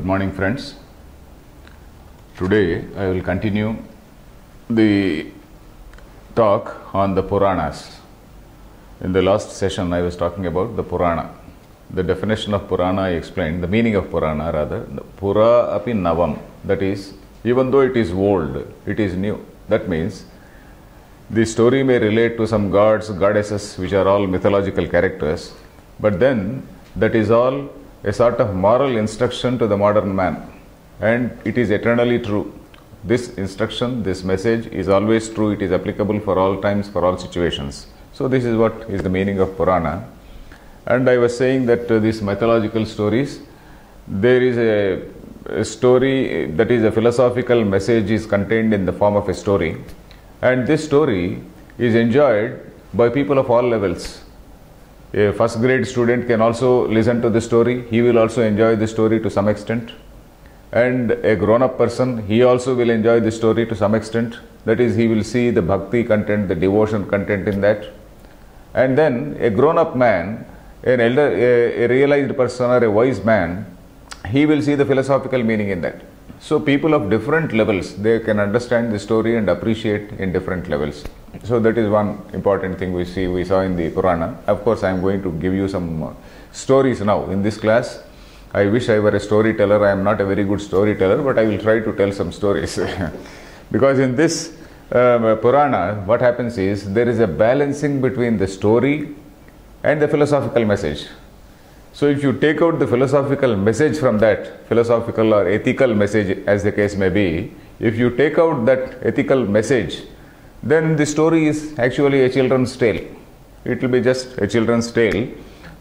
Good morning, friends. Today I will continue the talk on the Puranas. In the last session I was talking about the Purana. The definition of Purana I explained, the meaning of Purana rather. Pura api navam, that is, even though it is old, it is new. That means the story may relate to some gods, goddesses, which are all mythological characters, but then that is all a sort of moral instruction to the modern man, and it is eternally true. This instruction, this message is always true, it is applicable for all times, for all situations. So this is what is the meaning of Purana. And I was saying that these mythological stories, there is a story, that is a philosophical message is contained in the form of a story, and this story is enjoyed by people of all levels. A first grade student can also listen to the story, he will also enjoy the story to some extent. And a grown-up person, he also will enjoy the story to some extent. That is, he will see the bhakti content, the devotion content in that. And then a grown-up man, an elder, a realized person or a wise man, he will see the philosophical meaning in that. So people of different levels, they can understand the story and appreciate in different levels. So that is one important thing we saw in the Purana. Of course, I am going to give you some stories now in this class. I wish I were a storyteller. I am not a very good storyteller, but I will try to tell some stories. Because in this Purana, what happens is, there is a balancing between the story and the philosophical message. So if you take out the philosophical message from that, philosophical or ethical message as the case may be, if you take out that ethical message, then the story is actually a children's tale. It will be just a children's tale.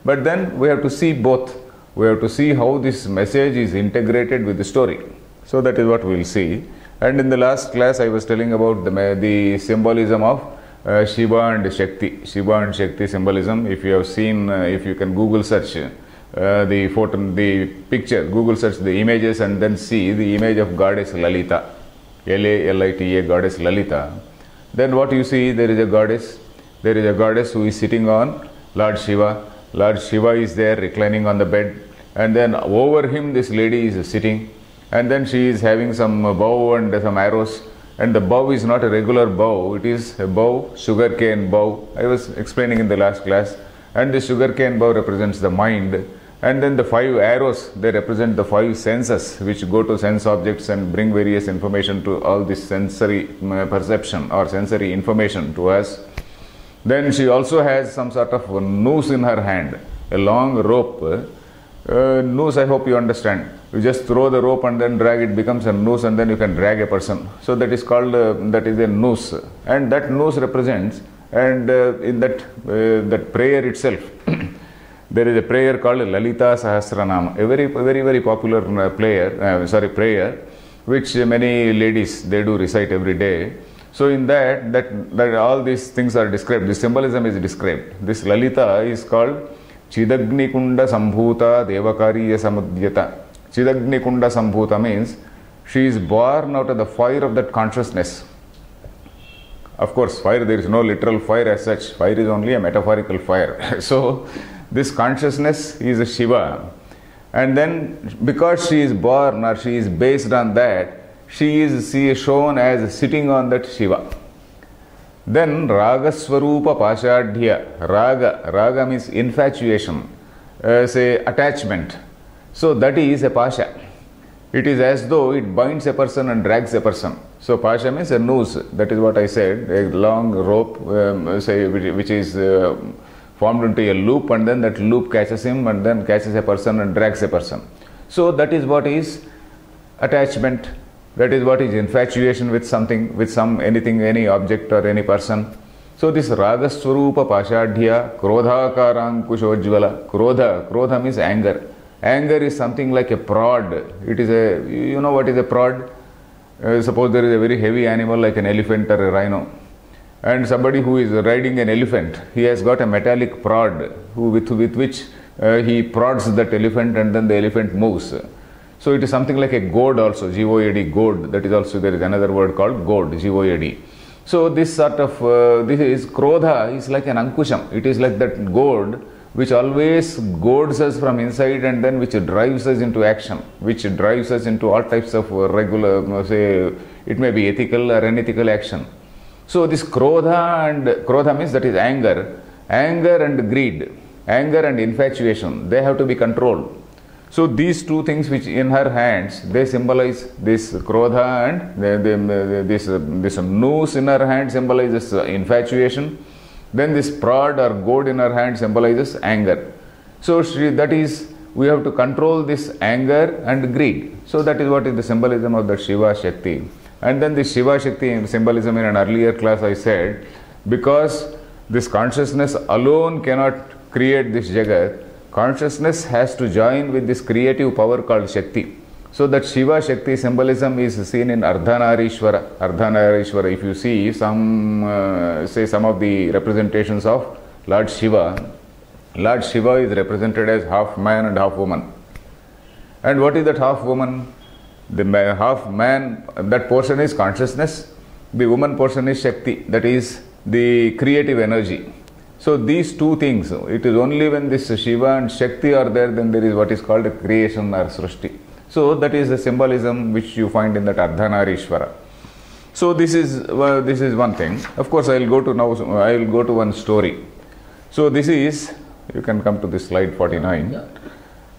But then we have to see both. We have to see how this message is integrated with the story. So that is what we will see. And in the last class I was telling about the symbolism of Shiva and Shakti. Shiva and Shakti symbolism. If you have seen, if you can Google search the photo, the picture, Google search the images and then see the image of goddess Lalita, Lalita, goddess Lalita. Then what you see, there is a goddess who is sitting on Lord Shiva. Lord Shiva is there reclining on the bed, and then over him this lady is sitting, and then she is having some bow and some arrows. And the bow is not a regular bow, it is a bow, sugarcane bow. I was explaining in the last class. And the sugarcane bow represents the mind. And then the 5 arrows, they represent the 5 senses which go to sense objects and bring various information to all this sensory perception or sensory information to us. Then she also has some sort of noose in her hand, a long rope. Noose, I hope you understand. You just throw the rope and then drag, it becomes a noose, and then you can drag a person. So that is called, that is a noose. And that noose represents, and in that prayer itself, there is a prayer called Lalita Sahasranama, a very popular prayer, which many ladies, they do recite every day. So in that all these things are described, the symbolism is described. This Lalita is called Chidagni Kunda Sambhuta Devakariya Samudyata. Chidagni Kunda Sambhuta means she is born out of the fire of that consciousness. Of course, fire, there is no literal fire as such. Fire is only a metaphorical fire. So this consciousness is a Shiva. And then because she is born or she is based on that, she is shown as sitting on that Shiva. Then Raga Swarupa Pashadhya. Raga means infatuation, say attachment. So that is a Pasha. It is as though it binds a person and drags a person. So Pasha means a noose. That is what I said, a long rope, which is formed into a loop, and then that loop catches him and then catches a person and drags a person. So that is what is attachment. That is what is infatuation with something, with anything, any object or any person. So this Raga Swarupa Pashadhya Krodha Karankushojvala. Krodha means anger. Anger is something like a prod. It is a, you know what is a prod? Suppose there is a very heavy animal like an elephant or a rhino, and somebody who is riding an elephant, he has got a metallic prod with which he prods that elephant, and then the elephant moves. So it is something like a goad also, G-O-A-D, goad. That is also, there is another word called goad, G-O-A-D. So this sort of, this is Krodha is like an ankusham. It is like that goad which always goads us from inside and then which drives us into action, which drives us into all types of regular, say, it may be ethical or unethical action. So this krodha means that is anger and greed, anger and infatuation, they have to be controlled. So these two things which in her hands, they symbolize this krodha and this noose in her hand symbolizes infatuation. Then this prod or goad in her hand symbolizes anger. So that is, we have to control this anger and greed. So that is what is the symbolism of the Shiva Shakti. And then the Shiva Shakti symbolism in an earlier class I said, because this consciousness alone cannot create this Jagat, consciousness has to join with this creative power called Shakti. So that Shiva Shakti symbolism is seen in Ardhanarishwara. Ardhanarishwara, if you see some, say some of the representations of Lord Shiva is represented as half man and half woman. And what is that half woman? The half man, that portion is consciousness. The woman portion is Shakti, that is the creative energy. So these two things, it is only when this Shiva and Shakti are there, then there is what is called a creation or Srishti. So that is the symbolism which you find in that Ardhanarishwara. So this is one thing. Of course, I will go to one story. So this is, you can come to this slide 49. Yeah.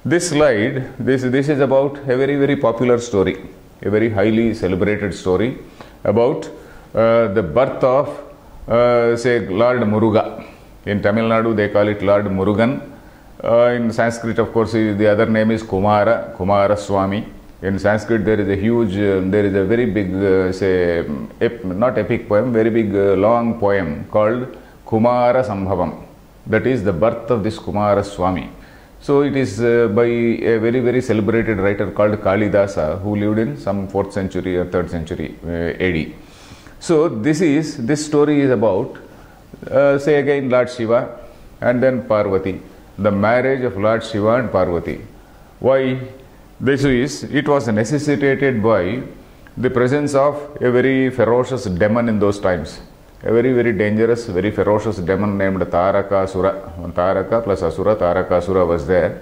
This slide, this is about a very, very popular story, a very highly celebrated story about the birth of, say, Lord Muruga. In Tamil Nadu, they call it Lord Murugan. In Sanskrit, of course, the other name is Kumara Swami. In Sanskrit, there is a very big, say, not epic poem, very big, long poem called Kumara Sambhavam. That is the birth of this Kumara Swami. So it is by a very, very celebrated writer called Kalidasa, who lived in some 4th century or 3rd century AD. So this story is about, say again, Lord Shiva and then Parvati, the marriage of Lord Shiva and Parvati. Why? It was necessitated by the presence of a very ferocious demon in those times. A very, very dangerous, very ferocious demon named Tarakasura. Taraka plus Asura, Tarakasura was there.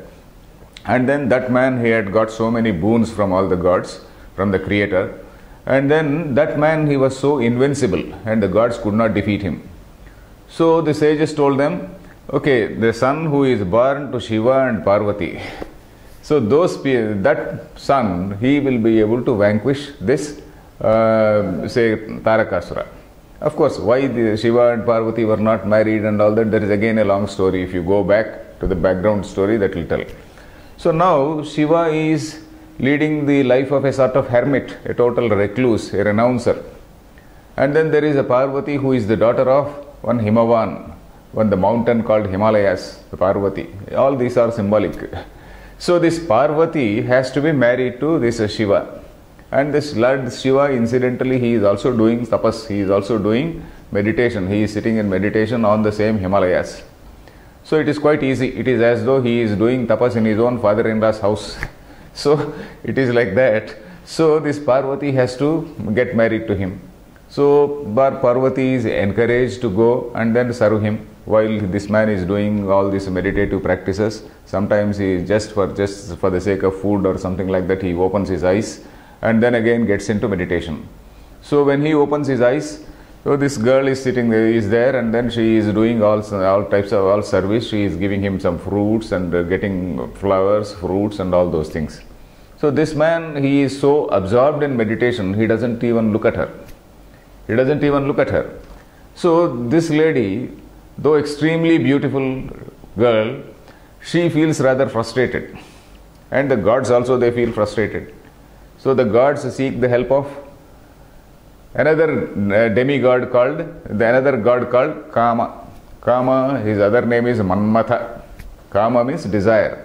And then that man, he had got so many boons from all the gods, from the creator. And then that man, he was so invincible and the gods could not defeat him. So the sages told them, okay, the son who is born to Shiva and Parvati, so that son, he will be able to vanquish this, say, Tarakasura. Of course, why the Shiva and Parvati were not married and all that, there is again a long story. If you go back to the background story, that will tell. So now Shiva is leading the life of a sort of hermit, a total recluse, a renouncer. And then there is a Parvati who is the daughter of one Himavan, the mountain called Himalayas, the Parvati. All these are symbolic. So this Parvati has to be married to this Shiva. And this Lord Shiva, incidentally, he is also doing tapas, he is also doing meditation. He is sitting in meditation on the same Himalayas. So it is quite easy. It is as though he is doing tapas in his own father-in-law's house. So it is like that. So this Parvati has to get married to him. So Parvati is encouraged to go and then serve him while this man is doing all these meditative practices. Sometimes he just for the sake of food or something like that, he opens his eyes and then again gets into meditation. So when he opens his eyes, so this girl is sitting there, is there, and then she is doing all types of service. She is giving him some fruits and getting flowers, fruits and all those things. So this man, he is so absorbed in meditation, he doesn't even look at her. He doesn't even look at her. So this lady, though extremely beautiful girl, she feels rather frustrated. And the gods also, they feel frustrated. So the gods seek the help of another demigod called, another god called Kama. Kama, his other name is Manmatha. Kama means desire.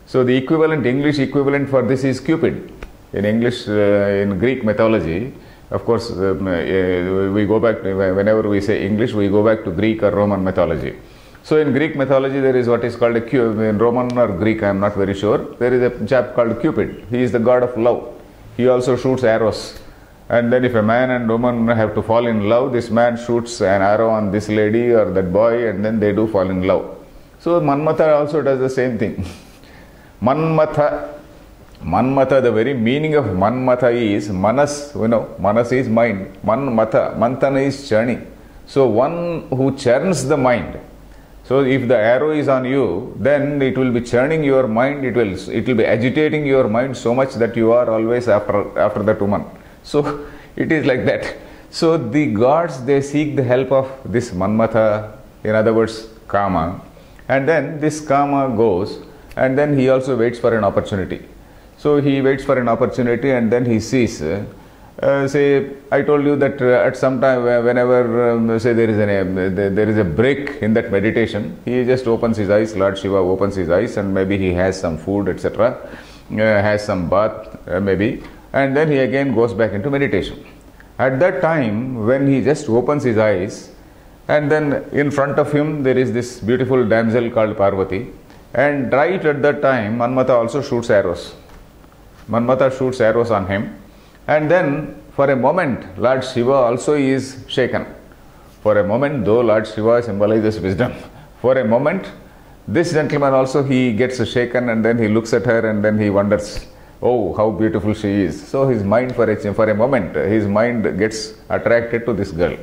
So the equivalent, English equivalent for this is Cupid. In English, in Greek mythology, of course, we go back, whenever we say English, we go back to Greek or Roman mythology. So in Greek mythology, there is what is called in Roman or Greek, I am not very sure, there is a chap called Cupid. He is the god of love. He also shoots arrows. And then if a man and woman have to fall in love, this man shoots an arrow on this lady or that boy, and then they do fall in love. So Manmatha also does the same thing. Manmatha, the very meaning of Manmatha is Manas, Manas is mind. Manmatha, Mantana is churning. So one who churns the mind. So if the arrow is on you, then it will be churning your mind, it will be agitating your mind so much that you are always after that woman. So it is like that. So the gods, they seek the help of this Manmatha, in other words, Kama. And then this Kama goes, and then he also waits for an opportunity. So he waits for an opportunity, and then he sees, say, I told you that at some time, whenever say there is a break in that meditation, he just opens his eyes, Lord Shiva opens his eyes, and maybe he has some food, etc., has some bath, maybe, and then he again goes back into meditation. At that time, when he just opens his eyes, and then in front of him there is this beautiful damsel called Parvati, and right at that time Manmatha also shoots arrows. Manmatha shoots arrows on him, and then for a moment Lord Shiva also is shaken. For a moment, though Lord Shiva symbolizes wisdom, for a moment this gentleman also, he gets shaken, and then he looks at her, and then he wonders, oh, how beautiful she is. So his mind, for a moment, his mind gets attracted to this girl.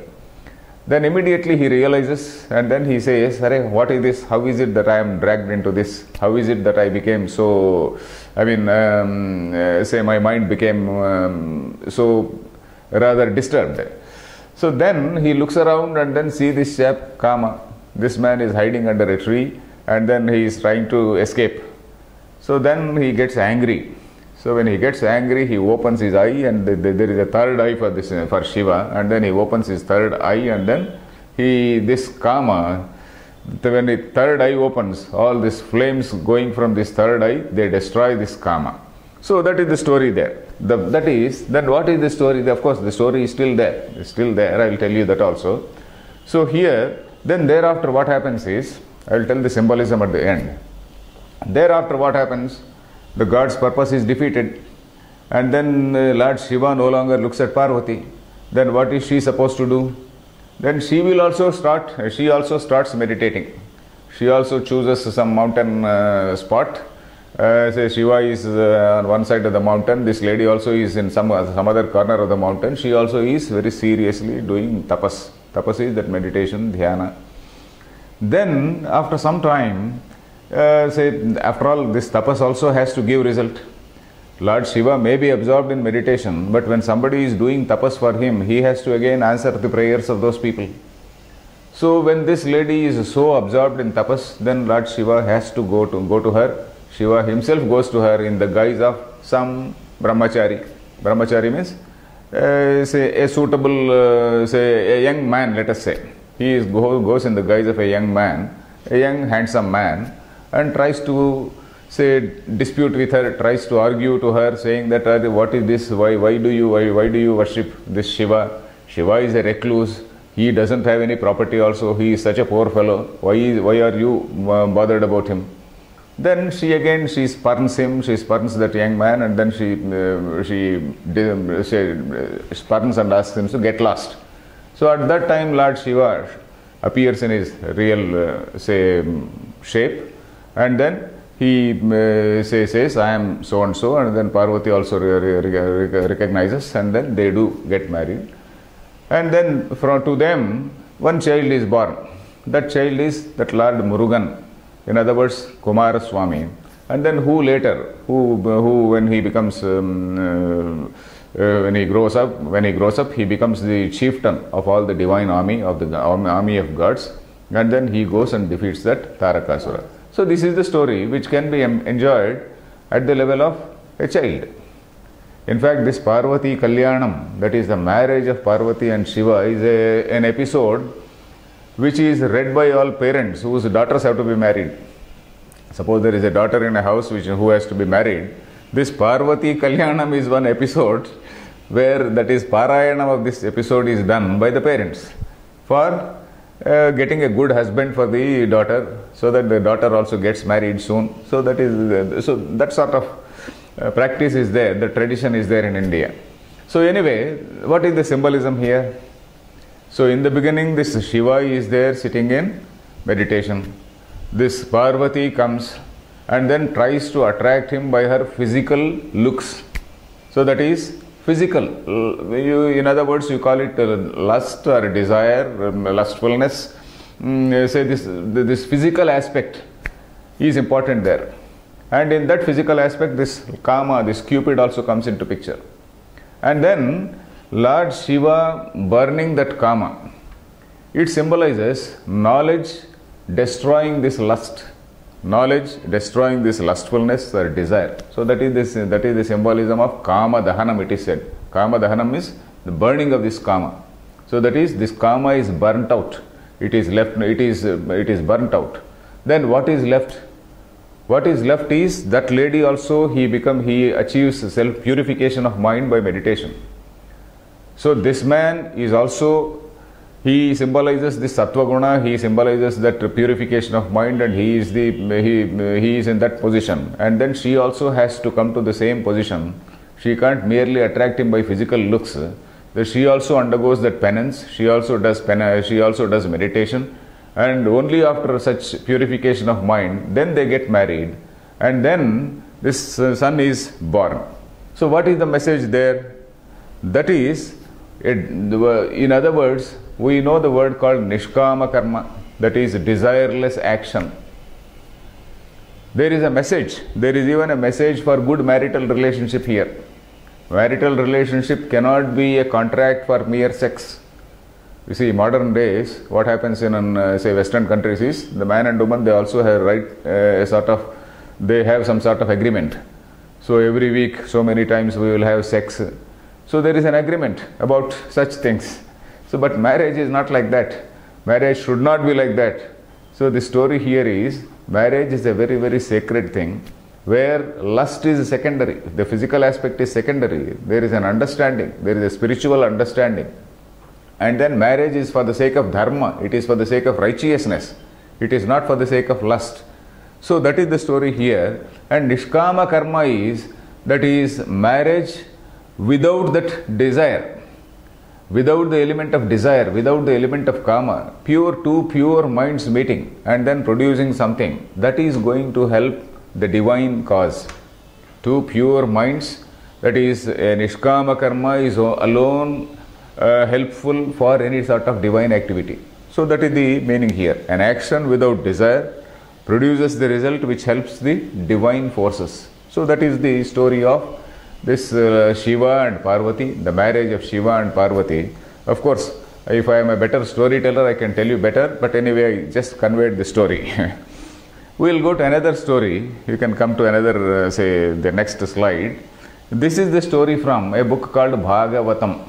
Then immediately he realizes, and then he says, Arey, what is this? How is it that I am dragged into this? How is it that I became so, say my mind became so rather disturbed. So then he looks around and then see this chap, Kama. This man is hiding under a tree, and then he is trying to escape. So then he gets angry. So when he gets angry, he opens his eye, and there is a third eye for Shiva, and then he opens his third eye, and then this Kama, when the third eye opens, all these flames going from this third eye, they destroy this Kama. So that is the story there. Then what is the story? Of course, the story is still there. It's still there. I will tell you that also. So here, then thereafter what happens is, I will tell the symbolism at the end. Thereafter what happens? The god's purpose is defeated, and then Lord Shiva no longer looks at Parvati. Then what is she supposed to do? Then she also starts meditating. She also chooses some mountain spot. Say Shiva is on one side of the mountain. This lady also is in some other corner of the mountain. She also is very seriously doing tapas. Tapas is that meditation, dhyana. Then after some time, say after all, this tapas also has to give result. Lord Shiva may be absorbed in meditation, but when somebody is doing tapas for him, he has to again answer the prayers of those people. So when this lady is so absorbed in tapas, then Lord Shiva has to go to her. Shiva himself goes to her in the guise of some brahmachari. Brahmachari means say a suitable, say a young man, let us say. He goes in the guise of a young man, a young handsome man, and tries to say dispute with her, tries to argue to her, saying that what is this? Why do you worship this Shiva? Shiva is a recluse. He doesn't have any property. Also, he is such a poor fellow. Why are you bothered about him? Then she spurns him. She spurns that young man, and then she spurns and asks him to get lost. So at that time, Lord Shiva appears in his real shape, and then he says, I am so and so, and then Parvati also recognizes, and then they do get married. And then to them, one child is born. That child is that Lord Murugan, in other words, Kumaraswamy. And then who when he becomes, when he grows up, he becomes the chieftain of all the divine army of the army of gods, and then he goes and defeats that Tarakasura. So this is the story which can be enjoyed at the level of a child. In fact, this Parvati Kalyanam, that is the marriage of Parvati and Shiva, is an episode which is read by all parents whose daughters have to be married. Suppose there is a daughter in a house who has to be married. This Parvati Kalyanam is one episode where, that is, Parayanam of this episode is done by the parents for getting a good husband for the daughter, so that the daughter also gets married soon. So that sort of practice is there, the tradition is there in India. So anyway, what is the symbolism here? So in the beginning, this Shiva is there sitting in meditation. this Parvati comes and then tries to attract him by her physical looks. So that is physical. In other words, you call it lust or desire, lustfulness. Say this physical aspect is important there. And in that physical aspect, this Kama, this Cupid also comes into picture. And then Lord Shiva burning that Kama. It symbolizes knowledge destroying this lust. Knowledge destroying this lustfulness or desire. So that is the symbolism of Kama Dahanam, it is said. Kama Dahanam is the burning of this Kama. So that is, this Kama is burnt out. It is burnt out. Then what is left? What is left is that lady also, he achieves self-purification of mind by meditation. So this man is also, he symbolizes this Sattva Guna, he symbolizes that purification of mind, and he is in that position. And then she also has to come to the same position. She can't merely attract him by physical looks. She also undergoes that penance, she also does meditation, and only after such purification of mind, then they get married, and then this son is born. So what is the message there? That is, in other words, we know the word called Nishkama Karma, that is desireless action. There is a message, there is even a message for good marital relationship here. Marital relationship cannot be a contract for mere sex. You see, modern days, what happens in say Western countries is, the man and woman, they also have they have some sort of agreement. So every week, so many times we will have sex. So there is an agreement about such things. So, but marriage is not like that. Marriage should not be like that. So the story here is, marriage is a very, very sacred thing, where lust is secondary, the physical aspect is secondary. There is an understanding, there is a spiritual understanding. And then marriage is for the sake of dharma, it is for the sake of righteousness, it is not for the sake of lust. So that is the story here. And Nishkama Karma is, that is marriage without that desire, without the element of desire, without the element of Kama, two pure minds meeting and then producing something that is going to help the divine cause. Two pure minds, that is Nishkama Karma is alone helpful for any sort of divine activity. So that is the meaning here. An action without desire produces the result which helps the divine forces. So that is the story of this Shiva and Parvati, the marriage of Shiva and Parvati. Of course, if I am a better storyteller, I can tell you better, but anyway, I just conveyed the story. We will go to another story. You can come to another, say, the next slide. This is the story from a book called Bhagavatam.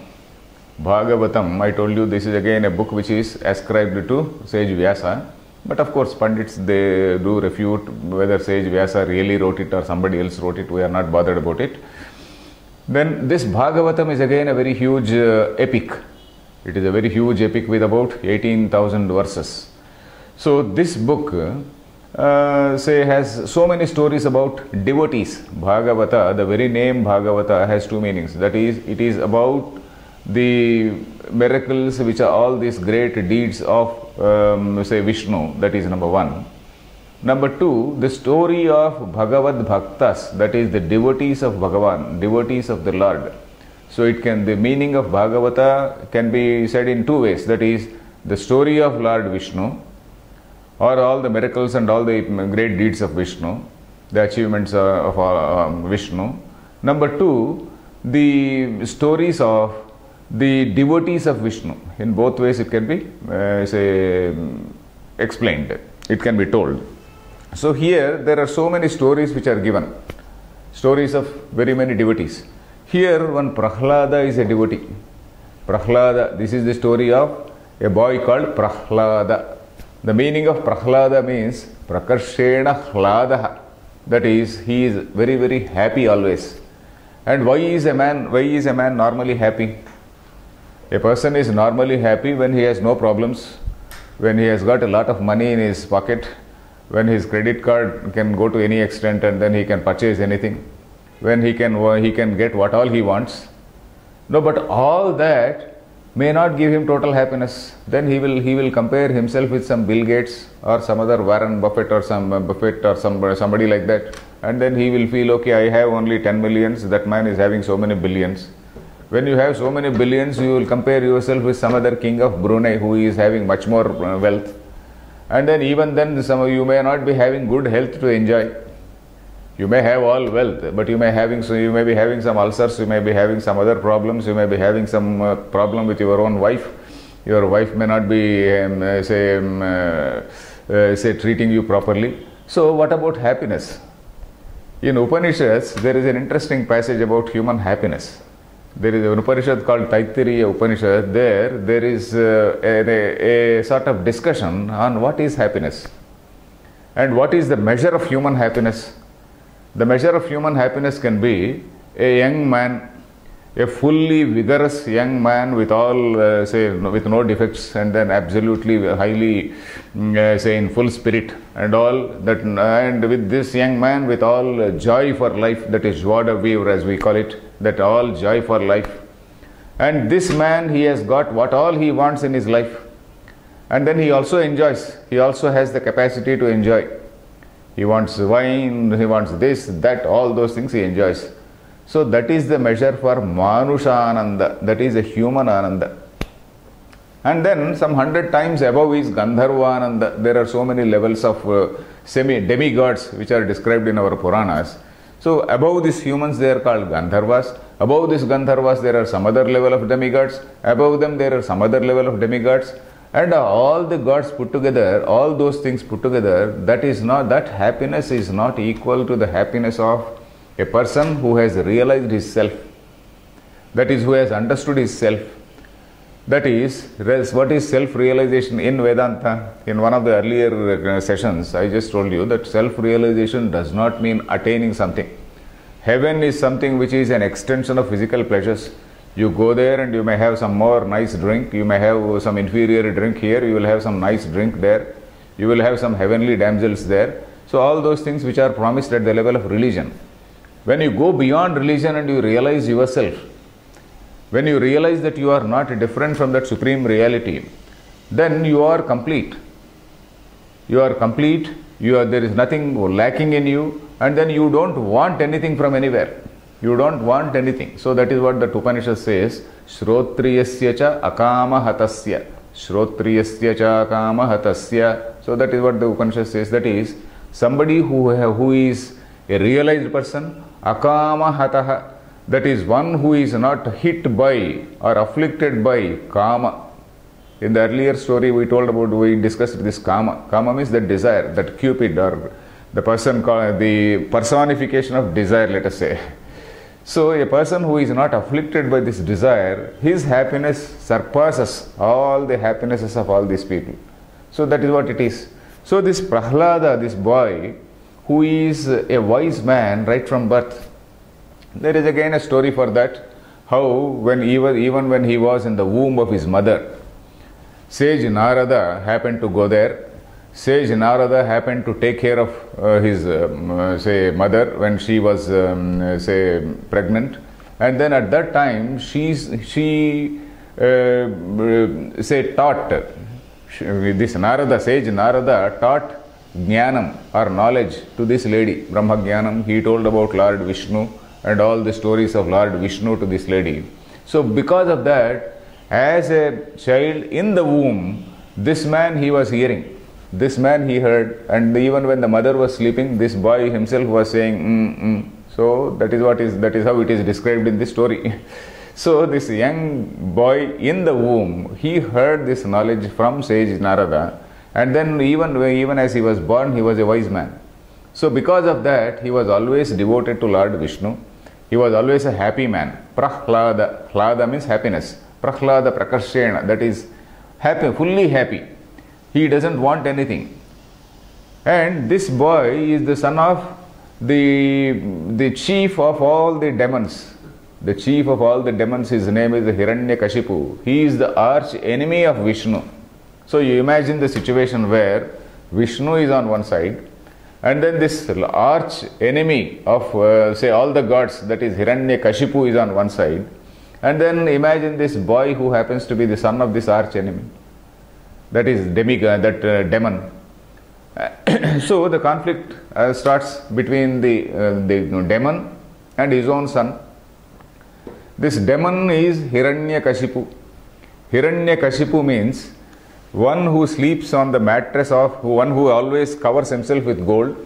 Bhagavatam, I told you, this is again a book which is ascribed to sage Vyasa. But of course, Pandits, they do refute whether sage Vyasa really wrote it or somebody else wrote it. We are not bothered about it. Then this Bhagavatam is again a very huge epic. It is a very huge epic with about 18,000 verses. So this book has so many stories about devotees. Bhagavata, the very name Bhagavata has two meanings. That is, it is about the miracles which are all these great deeds of say Vishnu. That is number one. Number two, the story of Bhagavad Bhaktas, that is the devotees of Bhagavan, devotees of the Lord. So the meaning of Bhagavata can be said in two ways. That is the story of Lord Vishnu, or all the miracles and all the great deeds of Vishnu, the achievements of Vishnu. Number two, the stories of the devotees of Vishnu. In both ways it can be explained, it can be told. So here there are so many stories which are given, stories of very many devotees. Here one Prahlada is a devotee. Prahlada, this is the story of a boy called Prahlada. The meaning of Prahlada means Prakarshena Hladaha. That is, he is very, very happy always. And why is a man normally happy? A person is normally happy when he has no problems, when he has got a lot of money in his pocket, when his credit card can go to any extent and then he can purchase anything, when he can get what all he wants. No, but all that may not give him total happiness. Then he will compare himself with some Bill Gates or some other Warren Buffett or somebody like that, and then he will feel, okay, I have only 10 millions, that man is having so many billions. When you have so many billions, you will compare yourself with some other king of Brunei who is having much more wealth, and then even then some of you may not be having good health to enjoy. You may have all wealth, but you may be having some ulcers, you may be having some other problems, you may be having some problem with your own wife. Your wife may not be treating you properly. So what about happiness? In Upanishads, there is an interesting passage about human happiness. There is an Upanishad called Taittiriya Upanishad. There is a sort of discussion on what is happiness and what is the measure of human happiness. The measure of human happiness can be a young man, a fully vigorous young man with all, with no defects, and then absolutely highly, in full spirit and all that, and with this young man with all joy for life, that is joie de vivre as we call it, that all joy for life. And this man, he has got what all he wants in his life, and then he also enjoys, he also has the capacity to enjoy. He wants wine, he wants this, that, all those things he enjoys. So that is the measure for Manusha Ananda, that is a human Ananda. And then some 100 times above is Gandharva Ananda. There are so many levels of demigods which are described in our Puranas. So above these humans they are called Gandharvas. Above these Gandharvas there are some other level of demigods. Above them there are some other level of demigods. And all the gods put together, all those things put together, that happiness is not equal to the happiness of a person who has realized his self. That is, who has understood his self. That is, what is self-realization in Vedanta? In one of the earlier sessions, I just told you that self-realization does not mean attaining something. Heaven is something which is an extension of physical pleasures. You go there and you may have some more nice drink, you may have some inferior drink here, you will have some nice drink there, you will have some heavenly damsels there. So all those things which are promised at the level of religion. When you go beyond religion and you realize yourself, when you realize that you are not different from that supreme reality, then you are complete. You are complete, there is nothing lacking in you, and then you don't want anything from anywhere. You don't want anything. So that is what the Upanishad says, Shrotriyasya cha akama hatasya. Shrotriyasya cha akama hatasya. So that is what the Upanishad says. That is, somebody who is a realized person, akama hataha. That is one who is not hit by or afflicted by kama. In the earlier story we discussed this kama. Kama means that desire, that Cupid, or the personification of desire, let us say. So a person who is not afflicted by this desire, his happiness surpasses all the happinesses of all these people. So that is what it is. So this Prahlada, this boy, who is a wise man right from birth, there is again a story for that, how even when he was in the womb of his mother, sage Narada happened to go there. Sage Narada happened to take care of his mother when she was pregnant, and then at that time she taught, this Narada, sage Narada taught Jnanam or knowledge to this lady, Brahma Jnanam. He told about Lord Vishnu and all the stories of Lord Vishnu to this lady. So because of that, as a child in the womb, this man he was hearing. This man he heard, and even when the mother was sleeping, this boy himself was saying, So that is how it is described in this story. So this young boy in the womb, he heard this knowledge from sage Narada, and then even as he was born, he was a wise man. So because of that, he was always devoted to Lord Vishnu. He was always a happy man. Prahlada. Hlada means happiness. Prahlada prakarshena, that is happy, fully happy. He doesn't want anything. And this boy is the son of the chief of all the demons. The chief of all the demons, his name is Hiranyakashipu. He is the arch enemy of Vishnu. So you imagine the situation where Vishnu is on one side, and then this arch enemy of all the gods, that is Hiranyakashipu, is on one side, And then imagine this boy who happens to be the son of this arch enemy. That is demon. So the conflict starts between the demon and his own son. This demon is Hiranyakashipu. Hiranyakashipu means one who sleeps on the mattress of, one who always covers himself with gold,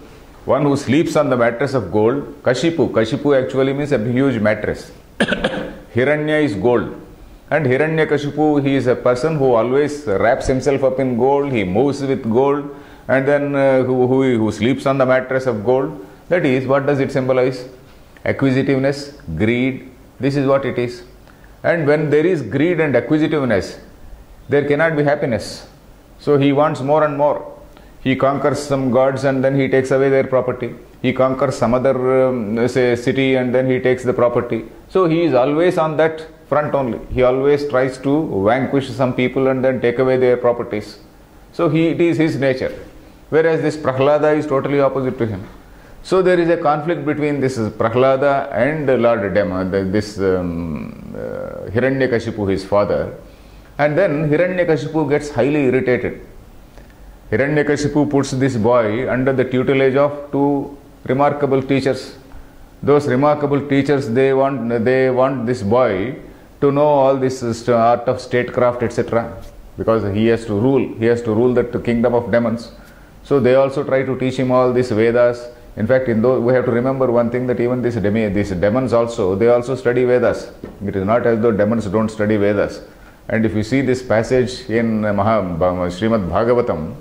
one who sleeps on the mattress of gold. Kashipu actually means a huge mattress. Hiranya is gold. And Hiranyakashipu, he is a person who always wraps himself up in gold, he moves with gold, and then who sleeps on the mattress of gold. That is, what does it symbolize? Acquisitiveness, greed. This is what it is. And when there is greed and acquisitiveness, there cannot be happiness. So he wants more and more. He conquers some gods and then he takes away their property. He conquers some other city and then he takes the property. So he is always on that front only. He always tries to vanquish some people and then take away their properties. So it is his nature. Whereas this Prahlada is totally opposite to him. So there is a conflict between this Prahlada and Lord Demon, this Hiranyakashipu, his father. And then Hiranyakashipu gets highly irritated. Hiranyakashipu puts this boy under the tutelage of two remarkable teachers. Those remarkable teachers, they want this boy to know all this art of statecraft, etc. Because he has to rule that kingdom of demons. So they also try to teach him all these Vedas. In fact, we have to remember one thing, that even these demons also, they also study Vedas. It is not as though demons don't study Vedas. And if you see this passage in Srimad Bhagavatam,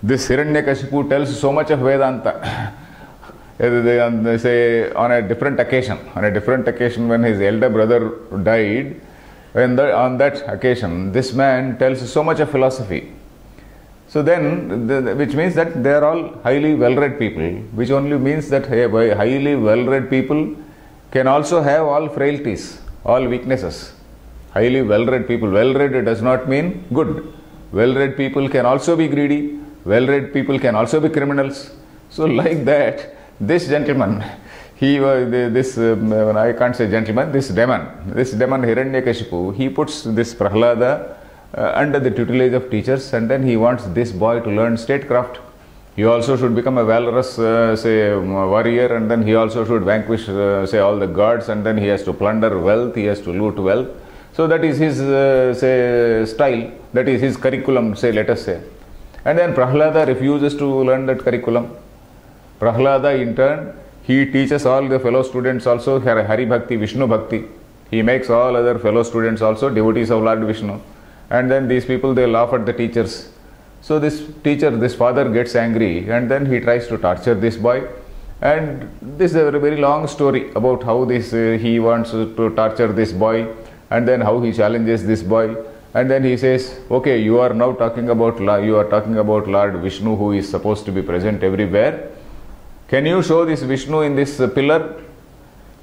this Hiranyakashipu tells so much of Vedanta. They say on a different occasion when his elder brother died, on that occasion, this man tells so much of philosophy. So then, which means that they are all highly well-read people, which only means that highly well-read people can also have all frailties, all weaknesses. Highly well-read people. Well-read does not mean good. Well-read people can also be greedy. Well-read people can also be criminals. So like that, this gentleman, I can't say gentleman, this demon Hiranyakashipu, he puts this Prahlada under the tutelage of teachers, and then he wants this boy to learn statecraft. He also should become a valorous, warrior, and then he also should vanquish, all the gods, and then he has to plunder wealth, he has to loot wealth. So that is his, style, that is his curriculum, let us say. And then Prahlada refuses to learn that curriculum. Prahlada in turn, he teaches all the fellow students also Hari Bhakti, Vishnu Bhakti. He makes all other fellow students also devotees of Lord Vishnu. And then these people, they laugh at the teachers. So this father gets angry, and then he tries to torture this boy. And this is a very long story about how he wants to torture this boy, and then how he challenges this boy. And then he says, okay, you are now talking about Lord Vishnu, who is supposed to be present everywhere. Can you show this Vishnu in this pillar?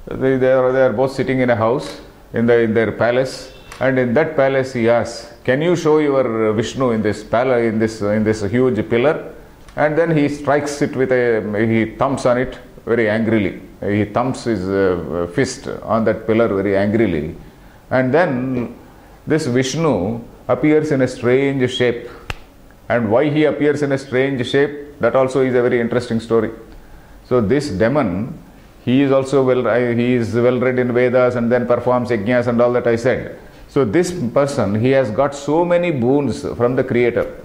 They are both sitting in a house, in their palace, and in that palace he asks, can you show your Vishnu in this palace, in this huge pillar? And then he strikes it he thumps on it very angrily. He thumps his fist on that pillar very angrily. And then this Vishnu appears in a strange shape. And why he appears in a strange shape, that also is a very interesting story. So this demon, he is also well-read in Vedas and then performs yajnas and all that I said. So this person, he has got so many boons from the Creator.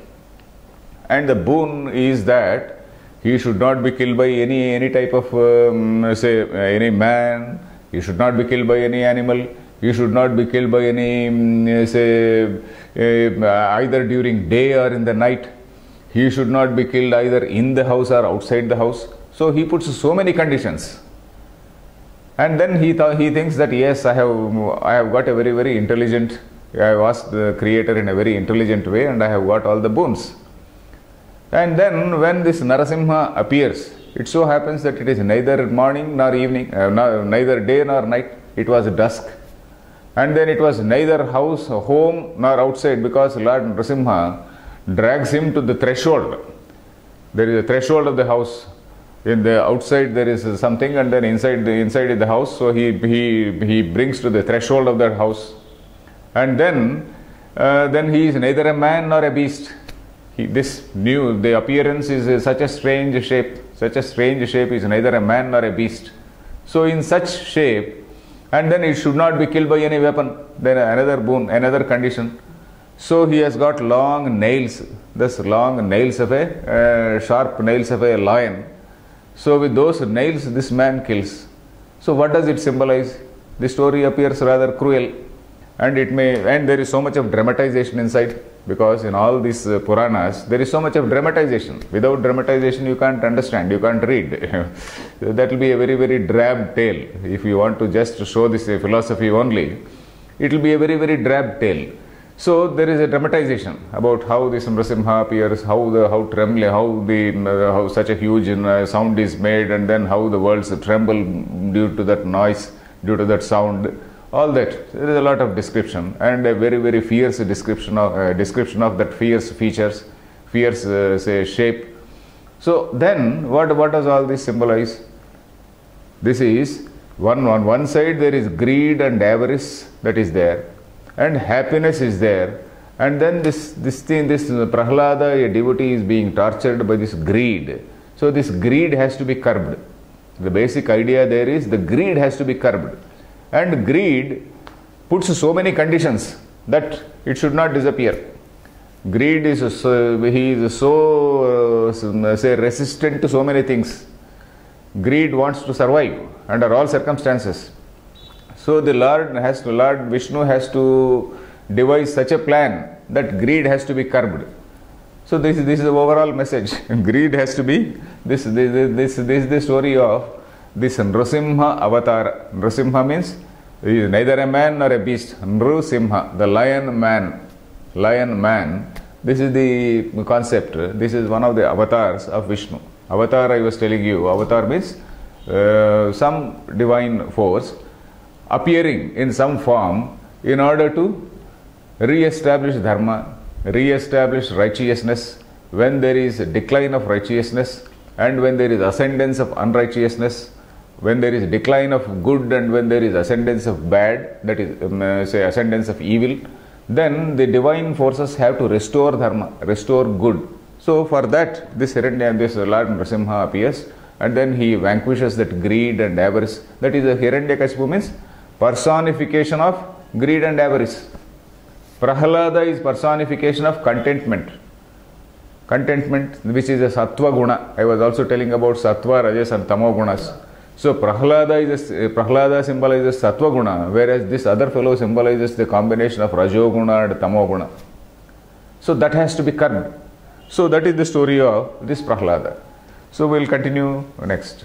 And the boon is that he should not be killed by any type of, any man. He should not be killed by any animal. He should not be killed by any, either during day or in the night. He should not be killed either in the house or outside the house. So he puts so many conditions. And then he thinks that yes, I have got a very, very intelligent, I have asked the Creator in a very intelligent way, and I have got all the boons. And then when this Narasimha appears, it so happens that it is neither morning nor evening, neither day nor night. It was dusk. And then it was neither home nor outside, because Lord Narasimha drags him to the threshold. There is a threshold of the house. In the outside there is something, and then inside the house. So he brings to the threshold of that house, and then he is neither a man nor a beast. The appearance is such a strange shape. Such a strange shape is neither a man nor a beast. So in such shape, and then it should not be killed by any weapon. Then another boon, another condition. So he has got long nails, thus long nails of sharp nails of a lion. So with those nails, this man kills. So what does it symbolize? The story appears rather cruel, and there is so much of dramatization inside, because in all these Puranas there is so much of dramatization. Without dramatization you can't understand, you can't read. That will be a very, very drab tale. If you want to just show this philosophy only, it will be a very, very drab tale. So there is a dramatization about how this Narasimha appears, how such a huge sound is made, and then how the worlds tremble due to that noise, due to that sound. All that, there is a lot of description, and a very, very fierce description of that fierce features, fierce shape. So then, what does all this symbolize? This is on one side there is greed and avarice that is there, and happiness is there, and then this Prahlada, a devotee, is being tortured by this greed. So this greed has to be curbed. The basic idea there is the greed has to be curbed. And greed puts so many conditions that it should not disappear. Greed is so resistant to so many things. Greed wants to survive under all circumstances. So the Lord Vishnu has to devise such a plan that greed has to be curbed. So this is the overall message. Greed has to be, this is the story of this Narasimha avatar. Narasimha means he is neither a man nor a beast. Narasimha, the lion man. Lion man. This is the concept. This is one of the avatars of Vishnu. Avatar, I was telling you, avatar means some divine force appearing in some form in order to re-establish dharma, re-establish righteousness when there is a decline of righteousness, and when there is ascendance of unrighteousness, when there is decline of good and when there is ascendance of bad, that is ascendance of evil, then the divine forces have to restore dharma, restore good. So for that, this Lord Narasimha appears, and then he vanquishes that greed and avarice. That is a Hiranyakashipu means personification of greed and avarice. Prahlada is personification of contentment. Contentment, which is a sattva guna. I was also telling about sattva, rajas and tamo gunas. So Prahlada symbolizes sattva guna, whereas this other fellow symbolizes the combination of rajoguna and tamo guna. So that has to be curbed. So that is the story of this Prahlada. So we will continue next.